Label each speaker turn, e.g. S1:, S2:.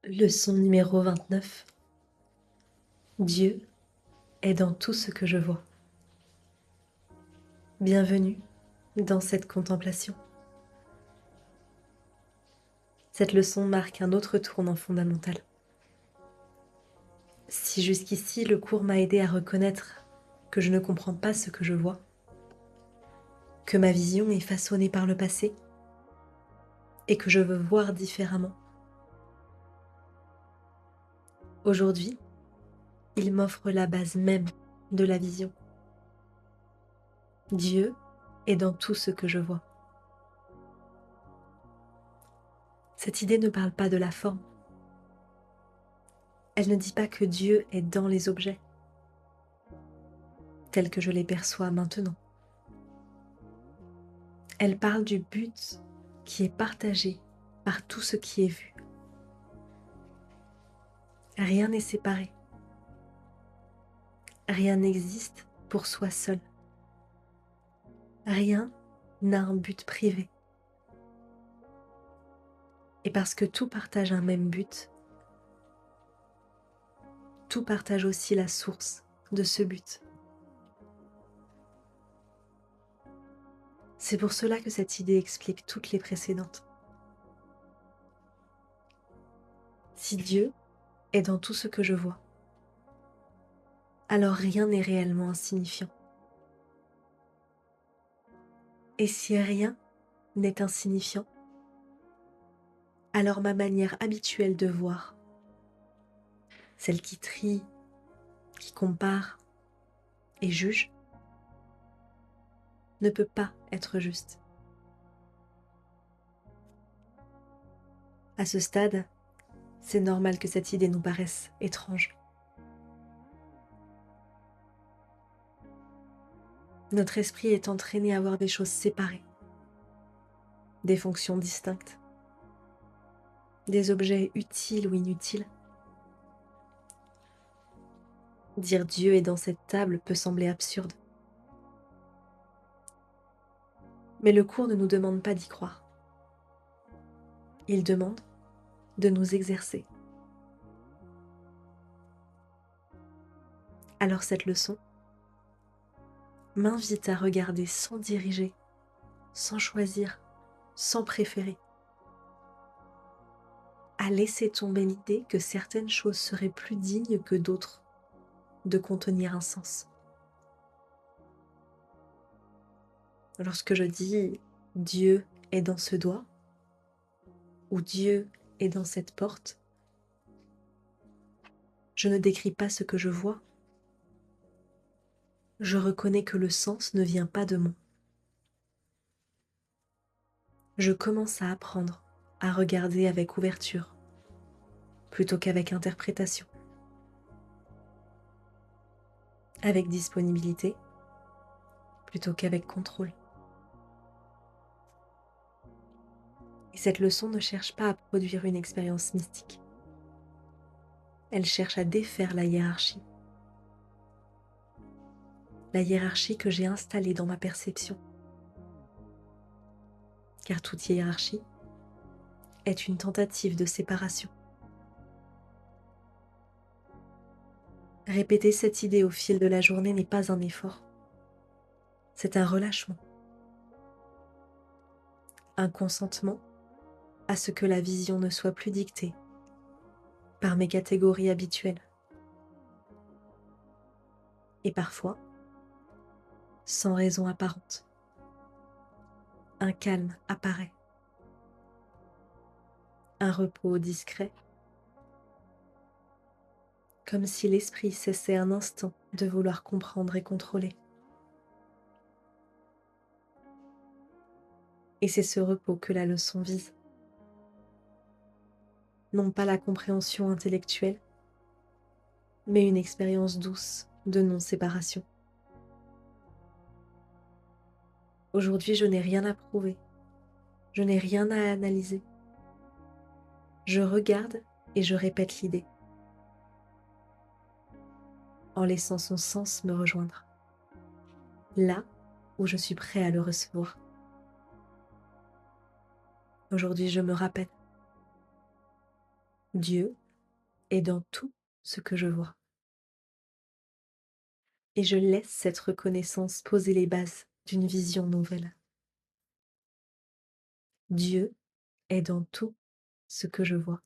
S1: Leçon numéro 29. Dieu est dans tout ce que je vois. Bienvenue dans cette contemplation. Cette leçon marque un autre tournant fondamental. Si jusqu'ici le cours m'a aidé à reconnaître que je ne comprends pas ce que je vois, que ma vision est façonnée par le passé et que je veux voir différemment, aujourd'hui, il m'offre la base même de la vision. Dieu est dans tout ce que je vois. Cette idée ne parle pas de la forme. Elle ne dit pas que Dieu est dans les objets, tels que je les perçois maintenant. Elle parle du but qui est partagé par tout ce qui est vu. Rien n'est séparé. Rien n'existe pour soi seul. Rien n'a un but privé. Et parce que tout partage un même but, tout partage aussi la source de ce but. C'est pour cela que cette idée explique toutes les précédentes. Si Dieu est dans tout ce que je vois, alors rien n'est réellement insignifiant. Et si rien n'est insignifiant, alors ma manière habituelle de voir, celle qui trie, qui compare et juge, ne peut pas être juste. À ce stade, c'est normal que cette idée nous paraisse étrange. Notre esprit est entraîné à voir des choses séparées, des fonctions distinctes, des objets utiles ou inutiles. Dire Dieu est dans cette table peut sembler absurde. Mais le cours ne nous demande pas d'y croire. Il demande de nous exercer. Alors cette leçon m'invite à regarder sans diriger, sans choisir, sans préférer, à laisser tomber l'idée que certaines choses seraient plus dignes que d'autres de contenir un sens. Lorsque je dis Dieu est dans ce doigt ou Dieu est dans cette porte, je ne décris pas ce que je vois. Je reconnais que le sens ne vient pas de moi. Je commence à apprendre à regarder avec ouverture plutôt qu'avec interprétation, avec disponibilité plutôt qu'avec contrôle. Et cette leçon ne cherche pas à produire une expérience mystique. Elle cherche à défaire la hiérarchie que j'ai installée dans ma perception. Car toute hiérarchie est une tentative de séparation. Répéter cette idée au fil de la journée n'est pas un effort, c'est un relâchement, un consentement à ce que la vision ne soit plus dictée par mes catégories habituelles. Et parfois, sans raison apparente, un calme apparaît, un repos discret, comme si l'esprit cessait un instant de vouloir comprendre et contrôler. Et c'est ce repos que la leçon vise. Non pas la compréhension intellectuelle, mais une expérience douce de non-séparation. Aujourd'hui, je n'ai rien à prouver, je n'ai rien à analyser. Je regarde et je répète l'idée, en laissant son sens me rejoindre, là où je suis prêt à le recevoir. Aujourd'hui, je me rappelle, Dieu est dans tout ce que je vois. Et je laisse cette reconnaissance poser les bases d'une vision nouvelle. Dieu est dans tout ce que je vois.